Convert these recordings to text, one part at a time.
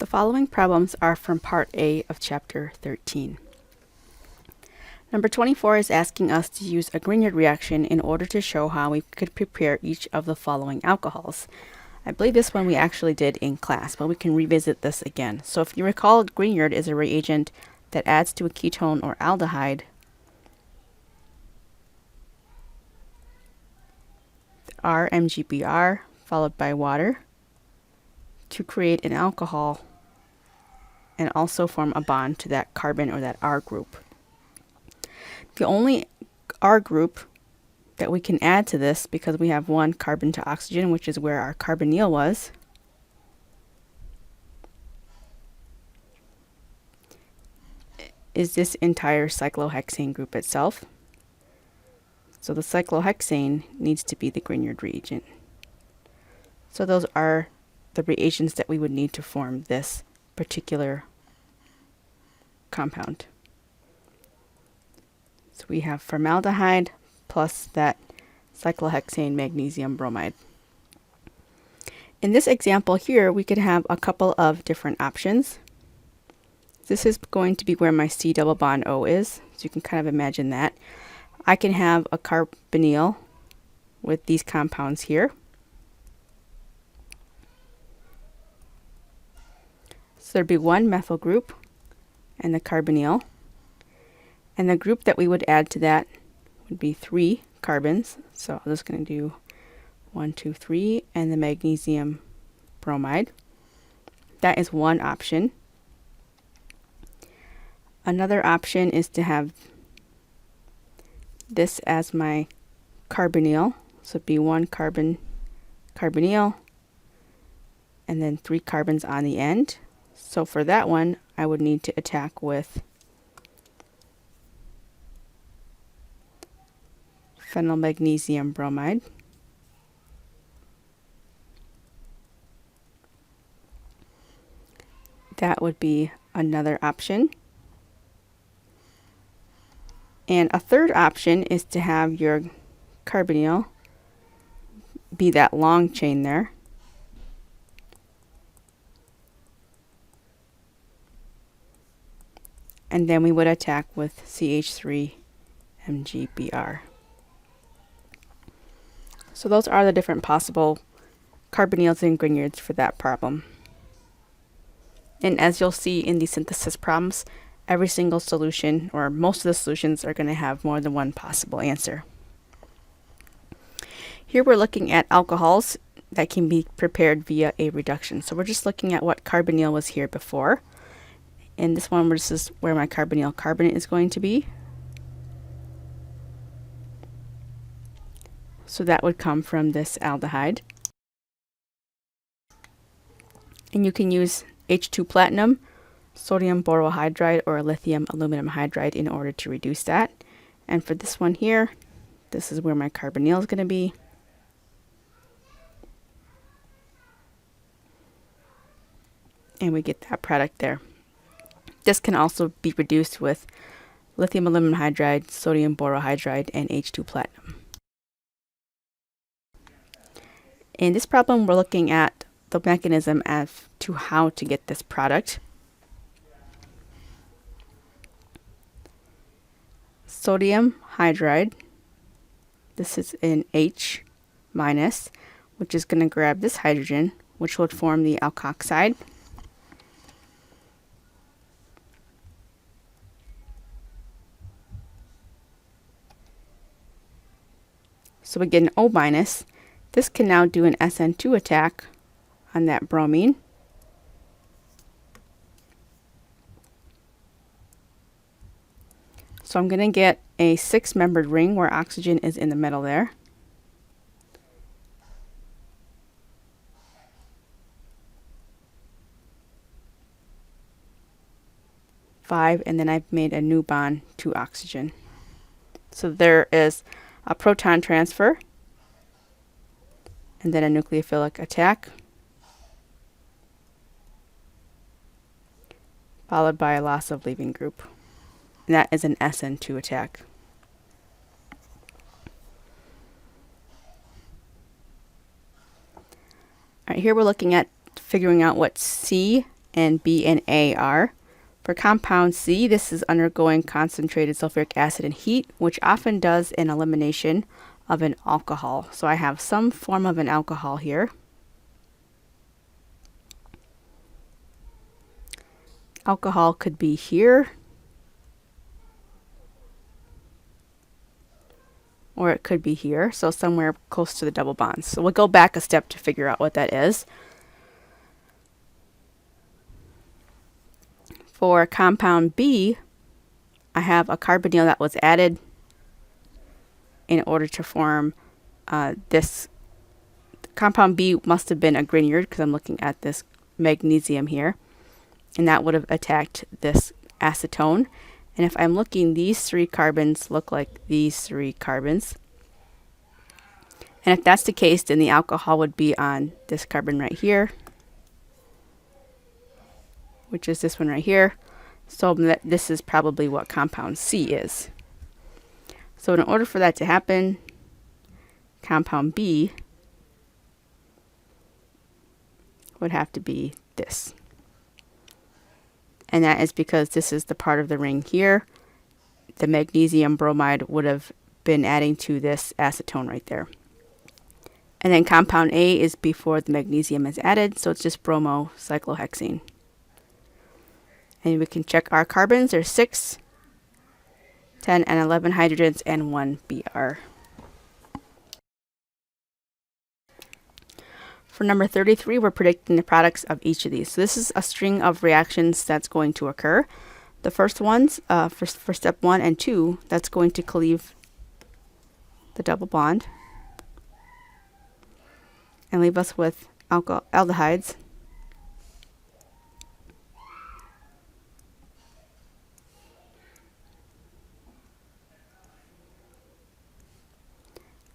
The following problems are from Part A of Chapter 13. Number 24 is asking us to use a Grignard reaction in order to show how we could prepare each of the following alcohols. I believe this one we actually did in class, but we can revisit this again. So if you recall, Grignard is a reagent that adds to a ketone or aldehyde RMGBr followed by water to create an alcohol and also form a bond to that carbon or that R group. The only R group that we can add to this, because we have one carbon to oxygen, which is where our carbonyl was, is this entire cyclohexane group itself. So the cyclohexane needs to be the Grignard reagent. So those are the reagents that we would need to form this particular compound. So we have formaldehyde plus that cyclohexane magnesium bromide. In this example here, we could have a couple of different options. This is going to be where my C double bond O is, so you can kind of imagine that. I can have a carbonyl with these compounds here. So there'd be one methyl group and the carbonyl. And the group that we would add to that would be 3 carbons. So I'm just going to do 1, 2, 3, and the magnesium bromide. That is one option. Another option is to have this as my carbonyl. So it'd be 1 carbonyl, and then 3 carbons on the end. So for that one, I would need to attack with phenylmagnesium bromide. That would be another option. And a third option is to have your carbonyl be that long chain there. And then we would attack with CH3MgBr. So those are the different possible carbonyls and Grignards for that problem. And as you'll see in the synthesis problems, every single solution, or most of the solutions, are going to have more than one possible answer. Here we're looking at alcohols that can be prepared via a reduction. So we're just looking at what carbonyl was here before. In this one, this is where my carbonyl carbonate is going to be. So that would come from this aldehyde. And you can use H2 platinum, sodium borohydride, or lithium aluminum hydride in order to reduce that. And for this one here, this is where my carbonyl is going to be. And we get that product there. This can also be reduced with lithium aluminum hydride, sodium borohydride, and H2 platinum. In this problem, we're looking at the mechanism as to how to get this product. Sodium hydride, this is an H minus, which is going to grab this hydrogen, which would form the alkoxide. So we get an O minus. This can now do an SN2 attack on that bromine. So I'm going to get a 6-membered ring where oxygen is in the middle there. Five, and then I've made a new bond to oxygen. So there is a proton transfer, and then a nucleophilic attack, followed by a loss of leaving group. And that is an SN2 attack. All right, here we're looking at figuring out what C and B and A are. For compound C, this is undergoing concentrated sulfuric acid and heat, which often does an elimination of an alcohol. So I have some form of an alcohol here. Alcohol could be here, or it could be here, so somewhere close to the double bonds. So we'll go back a step to figure out what that is. For compound B, I have a carbonyl that was added in order to form this. Compound B must have been a Grignard because I'm looking at this magnesium here, and that would have attacked this acetone. And if I'm looking, these 3 carbons look like these 3 carbons. And if that's the case, then the alcohol would be on this carbon right here, which is this one right here. So this is probably what compound C is. So in order for that to happen, compound B would have to be this. And that is because this is the part of the ring here. The magnesium bromide would have been adding to this acetone right there. And then compound A is before the magnesium is added, so it's just bromocyclohexene. And we can check our carbons. There's 6, 10, and 11 hydrogens and 1 Br. For number 33, we're predicting the products of each of these. So this is a string of reactions that's going to occur. The first ones, for step 1 and 2, that's going to cleave the double bond and leave us with aldehydes.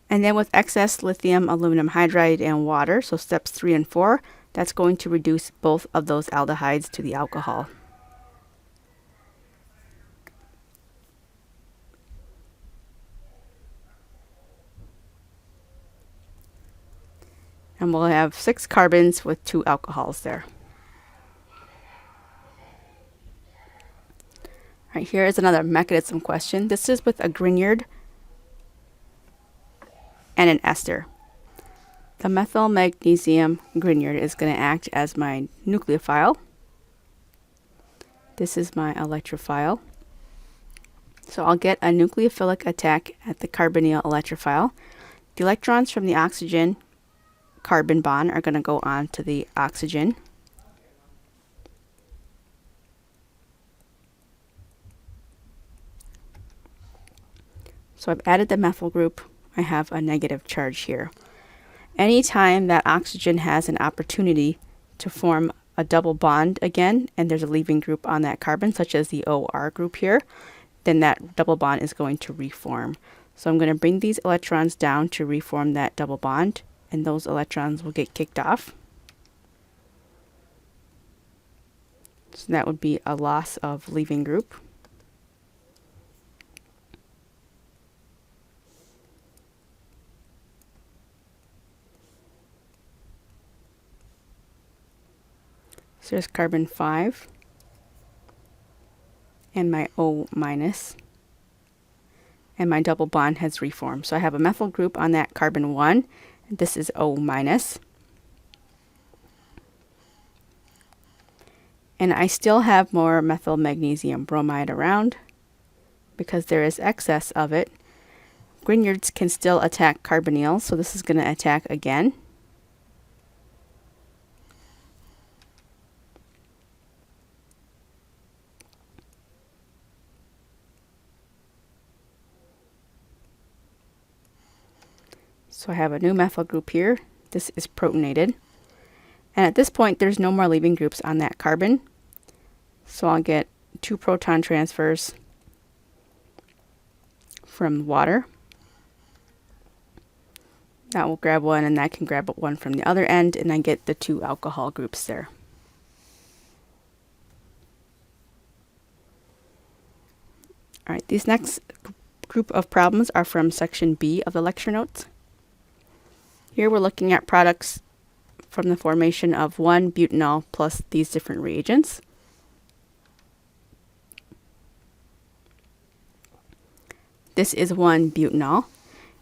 And then with excess lithium, aluminum hydride, and water, so steps 3 and 4, that's going to reduce both of those aldehydes to the alcohol. And we'll have 6 carbons with 2 alcohols there. All right, here is another mechanism question. This is with a Grignard and an ester. The methyl magnesium Grignard is going to act as my nucleophile. This is my electrophile. So I'll get a nucleophilic attack at the carbonyl electrophile. The electrons from the oxygen carbon bond are going to go on to the oxygen. So I've added the methyl group. I have a negative charge here. Anytime that oxygen has an opportunity to form a double bond again, and there's a leaving group on that carbon, such as the OR group here, then that double bond is going to reform. So I'm going to bring these electrons down to reform that double bond, and those electrons will get kicked off. So that would be a loss of leaving group. So there's carbon 5 and my O minus, and my double bond has reformed. So I have a methyl group on that carbon 1, and this is O minus. And I still have more methyl magnesium bromide around because there is excess of it. Grignards can still attack carbonyls, so this is going to attack again. So I have a new methyl group here. This is protonated. And at this point, there's no more leaving groups on that carbon. So I'll get 2 proton transfers from water. That will grab one, and that can grab one from the other end, and I get the 2 alcohol groups there. All right, these next group of problems are from section B of the lecture notes. Here we're looking at products from the formation of 1-butanol plus these different reagents. This is 1-butanol.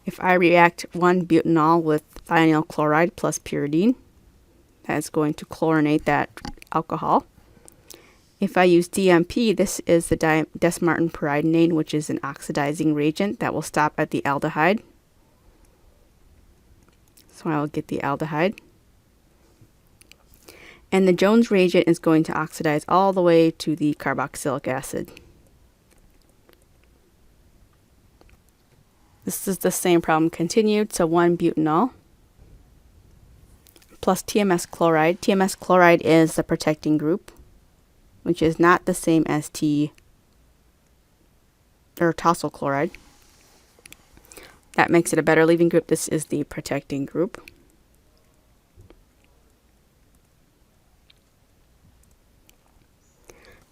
If I react 1-butanol with thionyl chloride plus pyridine, that's going to chlorinate that alcohol. If I use DMP, this is the desmartin pyridinane, which is an oxidizing reagent that will stop at the aldehyde. So I will get the aldehyde. And the Jones reagent is going to oxidize all the way to the carboxylic acid. This is the same problem continued, so 1-butanol plus TMS chloride. TMS chloride is the protecting group, which is not the same as tosyl chloride. That makes it a better leaving group. This is the protecting group.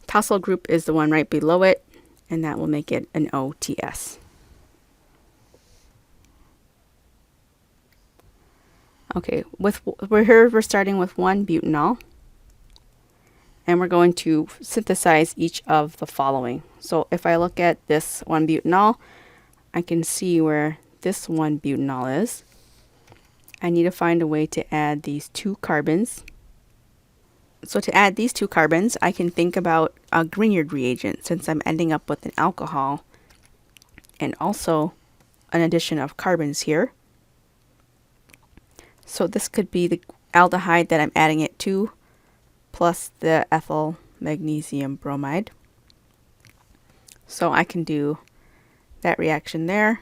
Tosyl group is the one right below it, and that will make it an OTS. Okay, we're starting with 1-butanol, and we're going to synthesize each of the following. So if I look at this 1-butanol, I can see where this 1-butanol is. I need to find a way to add these 2 carbons. So to add these 2 carbons, I can think about a Grignard reagent, since I'm ending up with an alcohol and also an addition of carbons here. So this could be the aldehyde that I'm adding it to, plus the ethyl magnesium bromide. So I can do that reaction there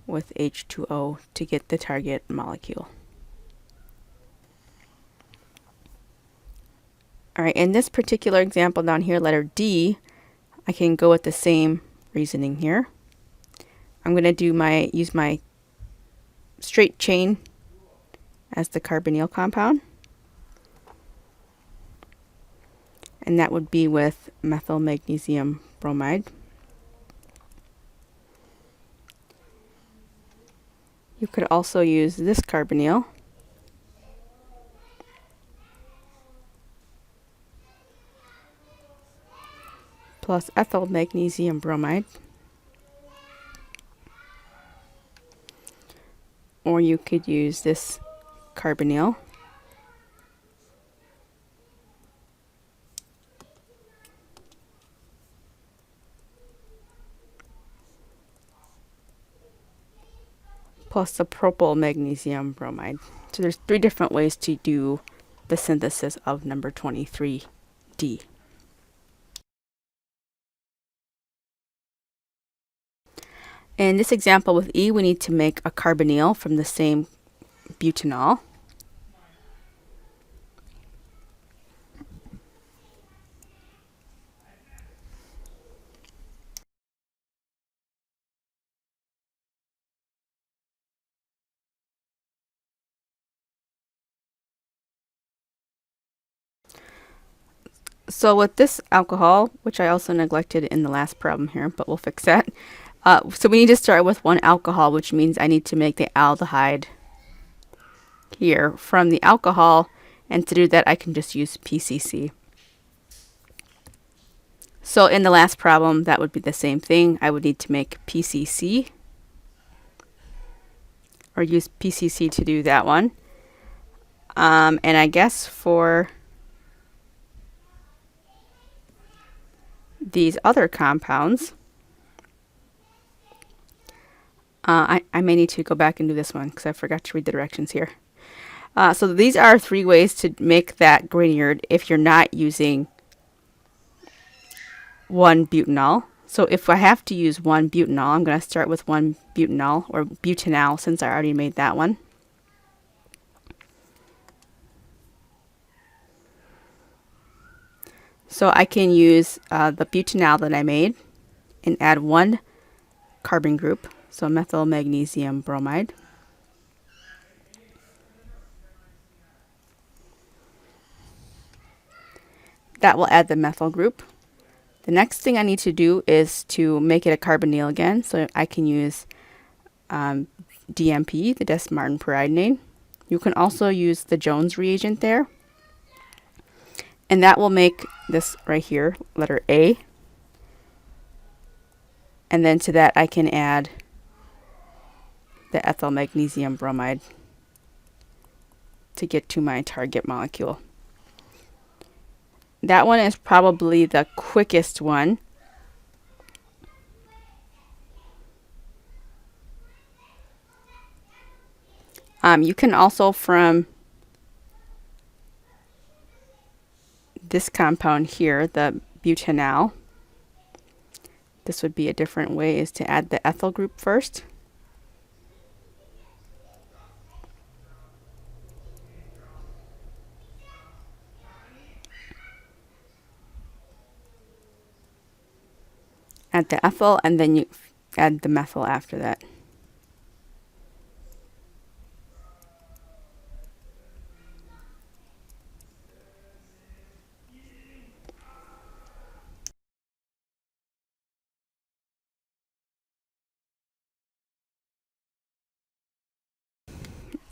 with H2O to get the target molecule. Alright, in this particular example down here, letter D, I can go with the same reasoning here. I'm going to use my straight chain as the carbonyl compound, and that would be with methyl magnesium bromide. You could also use this carbonyl plus ethyl magnesium bromide, or you could use this carbonyl plus the propyl magnesium bromide. So there's 3 different ways to do the synthesis of number 23D. In this example with E, we need to make a carbonyl from the same butanol. So with this alcohol, which I also neglected in the last problem here, but we'll fix that. So we need to start with 1 alcohol, which means I need to make the aldehyde here from the alcohol, and to do that I can just use PCC. So in the last problem, that would be the same thing. I would need to make PCC, or use PCC to do that one. And I guess for these other compounds, I may need to go back and do this one because I forgot to read the directions here. So these are 3 ways to make that Grignard if you're not using 1-butanol. So if I have to use 1-butanol, I'm going to start with 1-butanol, or butanol, since I already made that one. So I can use the butanol that I made and add 1 carbon group, so methyl magnesium bromide. That will add the methyl group. The next thing I need to do is to make it a carbonyl again, so I can use DMP, the desmartin pyridinane, You can also use the Jones reagent there. And that will make this right here, letter A. And then to that I can add the ethyl magnesium bromide to get to my target molecule. That one is probably the quickest one. You can also, from this compound here, the butanol, this would be a different way, is to add the ethyl group first. Add the ethyl, and then you add the methyl after that.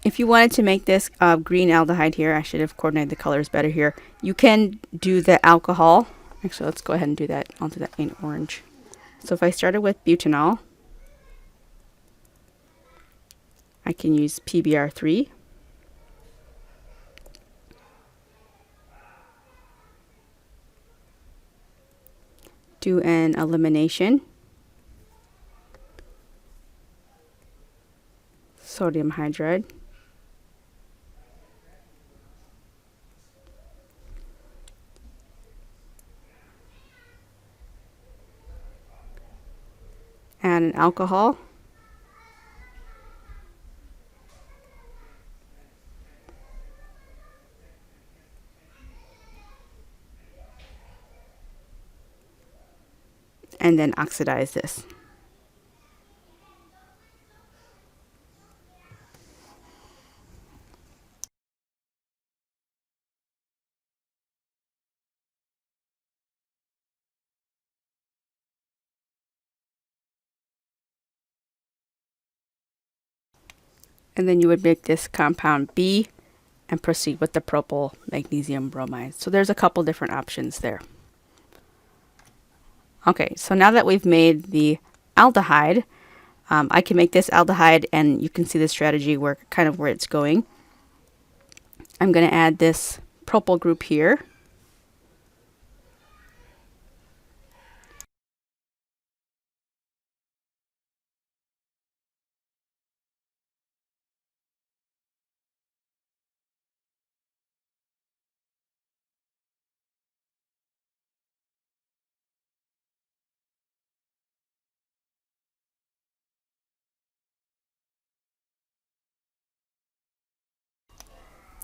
If you wanted to make this green aldehyde here, I should have coordinated the colors better here. You can do the alcohol. Actually, let's go ahead and do that. I'll do that in orange. So if I started with butanol, I can use PBr3. Do an elimination. Sodium hydride. Add an alcohol. And then oxidize this. And then you would make this compound B and proceed with the propyl magnesium bromide. So there's a couple different options there. Okay, so now that we've made the aldehyde, I can make this aldehyde, and you can see the strategy where it's going. I'm going to add this propyl group here.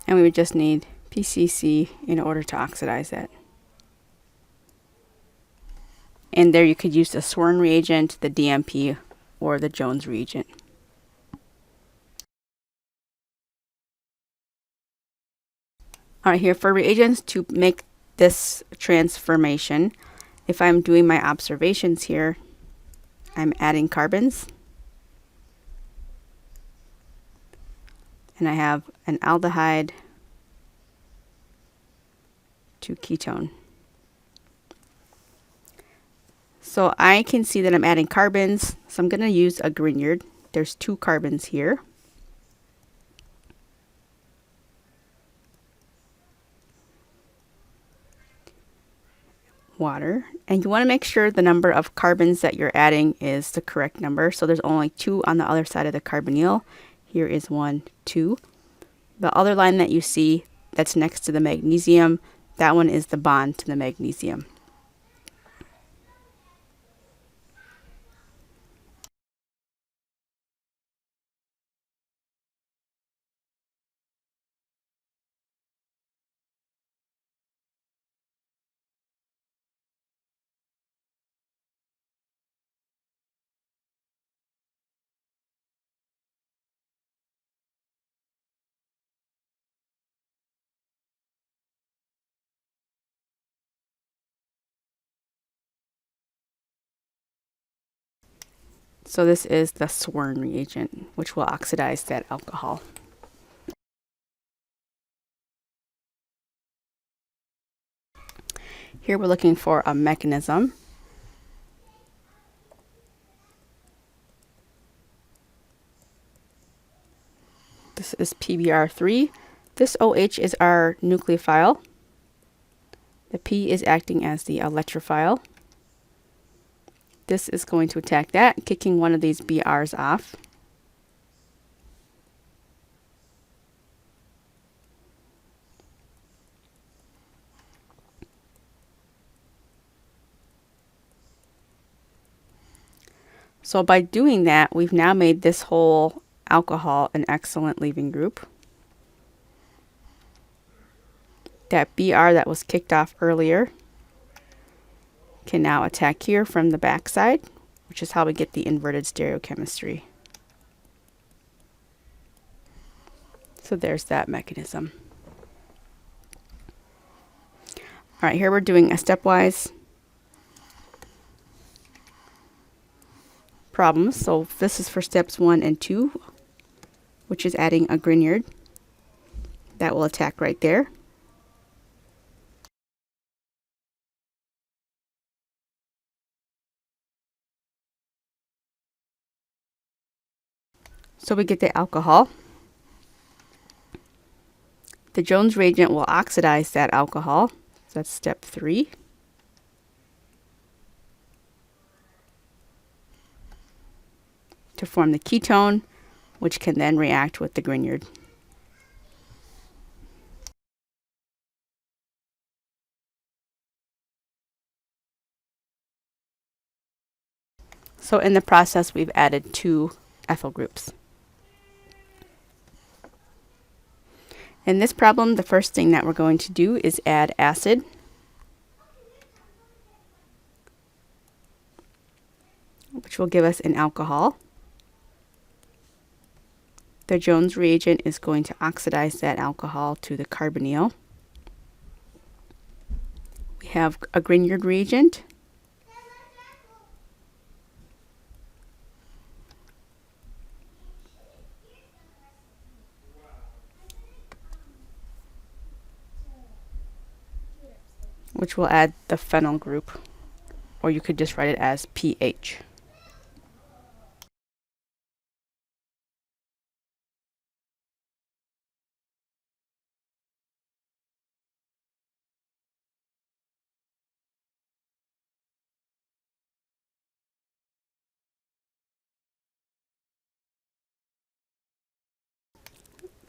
And we would just need PCC in order to oxidize that. And there you could use the Swern reagent, the DMP, or the Jones reagent. Alright, here for reagents to make this transformation, if I'm doing my observations here, I'm adding carbons. And I have an aldehyde to ketone. So I can see that I'm adding carbons, so I'm going to use a Grignard. There's 2 carbons here. Water. And you want to make sure the number of carbons that you're adding is the correct number. So there's only 2 on the other side of the carbonyl. Here is 1, 2. The other line that you see that's next to the magnesium, that one is the bond to the magnesium. So this is the Swern reagent, which will oxidize that alcohol. Here we're looking for a mechanism. This is PBr3. This OH is our nucleophile. The P is acting as the electrophile. This is going to attack that, kicking one of these BRs off. So by doing that, we've now made this whole alcohol an excellent leaving group. That BR that was kicked off earlier can now attack here from the backside, which is how we get the inverted stereochemistry. So there's that mechanism. All right, here we're doing a stepwise problem. So this is for steps 1 and 2, which is adding a Grignard. That will attack right there. So we get the alcohol. The Jones reagent will oxidize that alcohol. So that's step 3. To form the ketone, which can then react with the Grignard. So in the process, we've added 2 ethyl groups. In this problem, the first thing that we're going to do is add acid. Which will give us an alcohol. The Jones reagent is going to oxidize that alcohol to the carbonyl. We have a Grignard reagent. Which will add the phenyl group, or you could just write it as pH.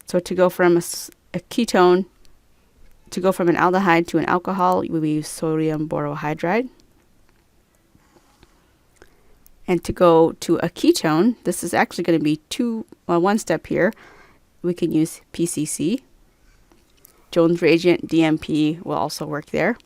So to go from a ketone, to go from an aldehyde to an alcohol, we use sodium borohydride. And to go to a ketone, this is actually going to be one step here. We can use PCC. Jones reagent, DMP will also work there.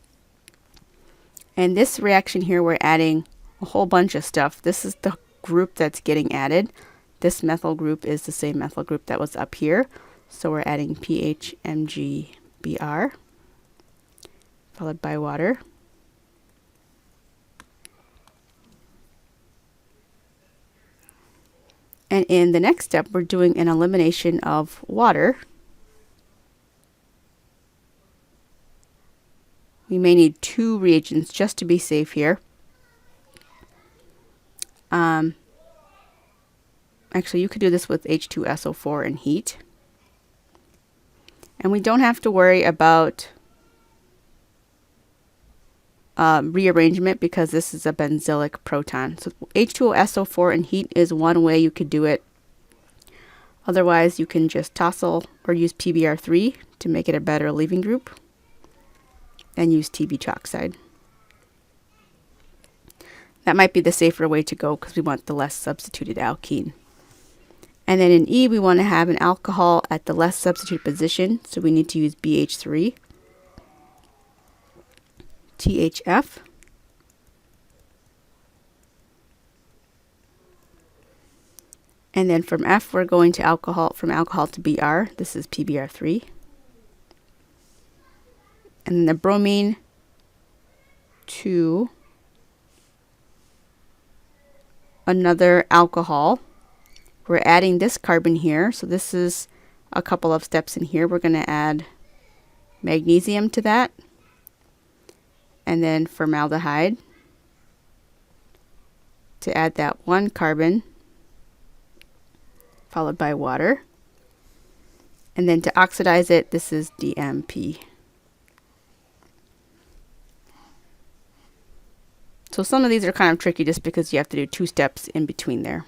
And this reaction here, we're adding a whole bunch of stuff. This is the group that's getting added. This methyl group is the same methyl group that was up here. So we're adding PHMGBr, followed by water. And in the next step, we're doing an elimination of water. We may need 2 reagents just to be safe here. Actually, you could do this with H2SO4 and heat. And we don't have to worry about rearrangement because this is a benzylic proton. So H2SO4 and heat is one way you could do it. Otherwise, you can just tosyl or use PBr3 to make it a better leaving group and use TB chalkide. That might be the safer way to go because we want the less substituted alkene. And then in E, we want to have an alcohol at the less substituted position, so we need to use BH3. THF. And then from F, we're going to alcohol, from alcohol to Br. This is PBr3. And then the bromine to another alcohol. We're adding this carbon here, so this is a couple of steps in here. We're going to add magnesium to that. and then formaldehyde to add that one carbon, followed by water. And then to oxidize it, this is DMP. So some of these are kind of tricky just because you have to do 2 steps in between there.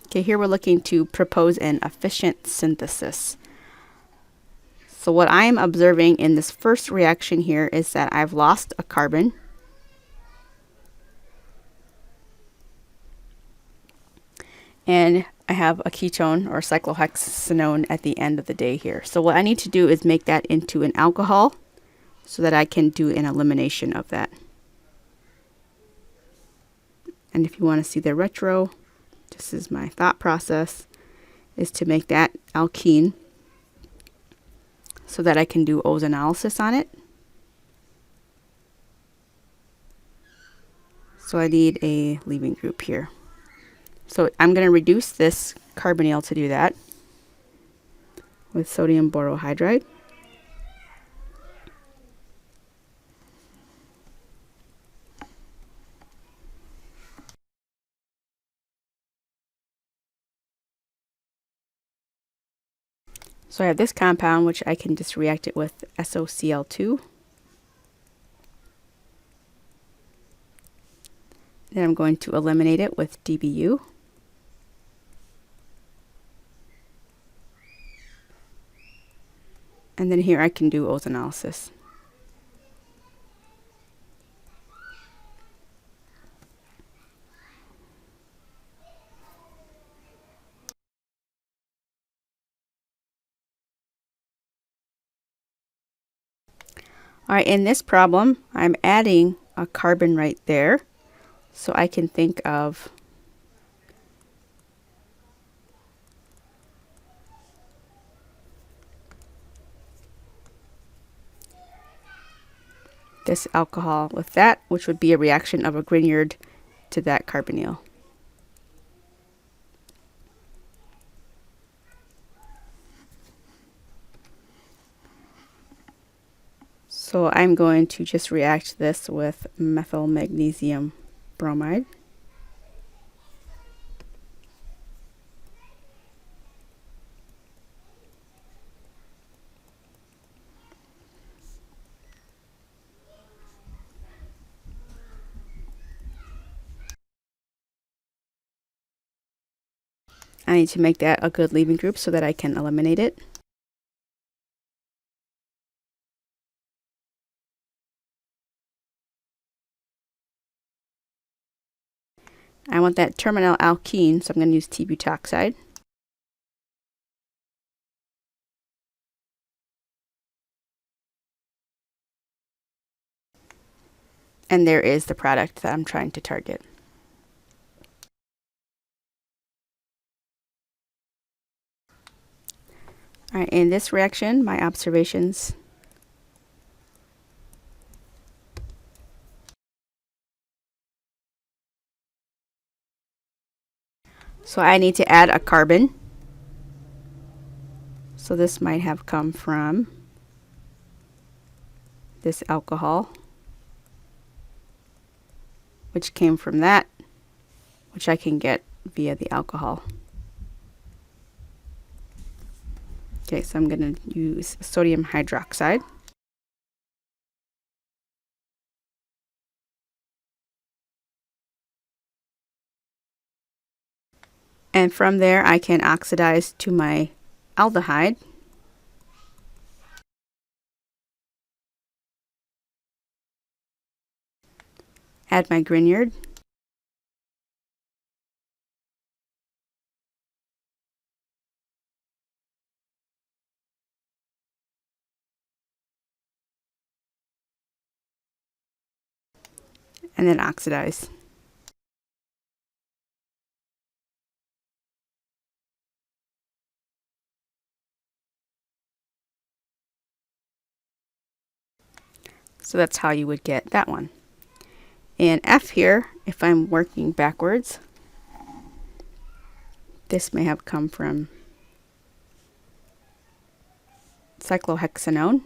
Okay, here we're looking to propose an efficient synthesis. So what I'm observing in this first reaction here is that I've lost a carbon. And I have a ketone or cyclohexanone at the end of the day here. So what I need to do is make that into an alcohol so that I can do an elimination of that. And if you want to see the retro, this is my thought process, is to make that alkene so that I can do ozonolysis on it. So I need a leaving group here. So I'm going to reduce this carbonyl to do that with sodium borohydride. So I have this compound, which I can just react it with SOCl2. Then I'm going to eliminate it with DBU. And then here I can do ozonolysis. All right, in this problem, I'm adding a carbon right there. So I can think of this alcohol with that, which would be a reaction of a Grignard to that carbonyl. So I'm going to just react this with methyl magnesium bromide. I need to make that a good leaving group so that I can eliminate it. I want that terminal alkene, so I'm going to use T-butoxide. And there is the product that I'm trying to target. All right, in this reaction, my observations. So I need to add a carbon. So this might have come from this alcohol, which came from that, which I can get via the alcohol. Okay, so I'm going to use sodium hydroxide. And from there, I can oxidize to my aldehyde. Add my Grignard. And then oxidize. So that's how you would get that one. And F here, if I'm working backwards, this may have come from cyclohexanone.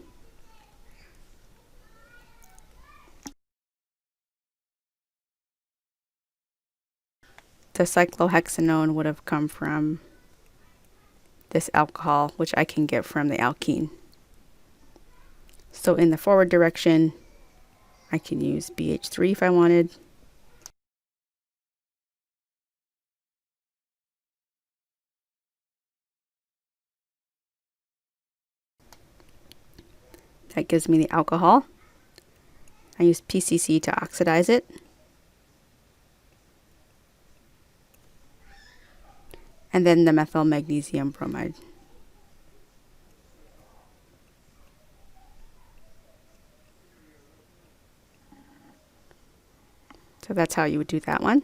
The cyclohexanone would have come from this alcohol, which I can get from the alkene. So in the forward direction, I can use BH3 if I wanted. That gives me the alcohol. I use PCC to oxidize it. And then the methyl magnesium bromide. So that's how you would do that one.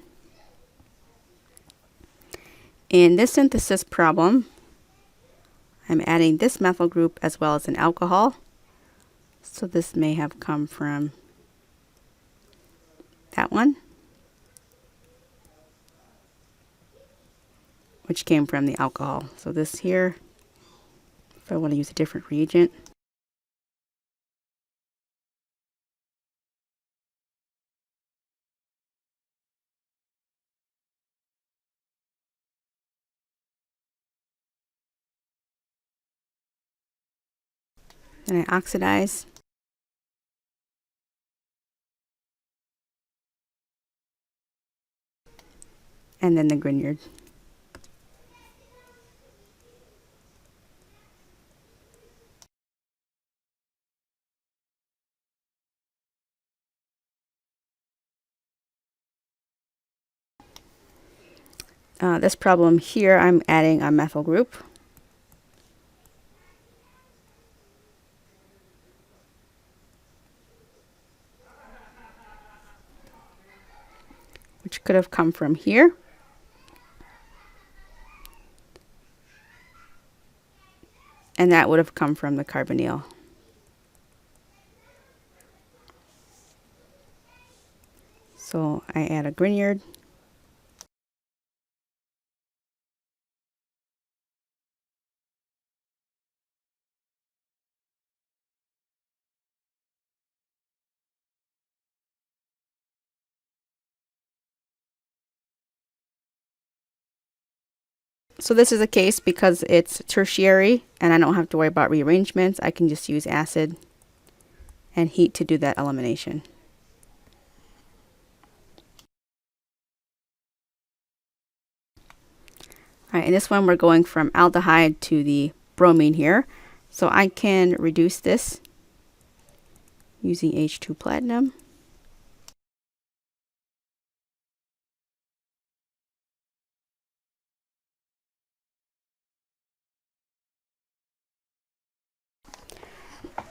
In this synthesis problem, I'm adding this methyl group as well as an alcohol. So this may have come from that one, which came from the alcohol. So this here, if I want to use a different reagent, then I oxidize. And then the Grignard. This problem here, I'm adding a methyl group. Which could have come from here. And that would have come from the carbonyl. So I add a Grignard. So this is a case because it's tertiary and I don't have to worry about rearrangements. I can just use acid and heat to do that elimination. All right, in this one we're going from aldehyde to the bromine here. So I can reduce this using H2 platinum.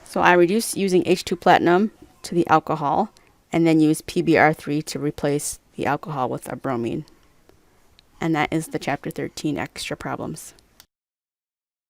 So I reduce using H2 platinum to the alcohol and then use PBr3 to replace the alcohol with a bromine. And that is the chapter 13 extra problems.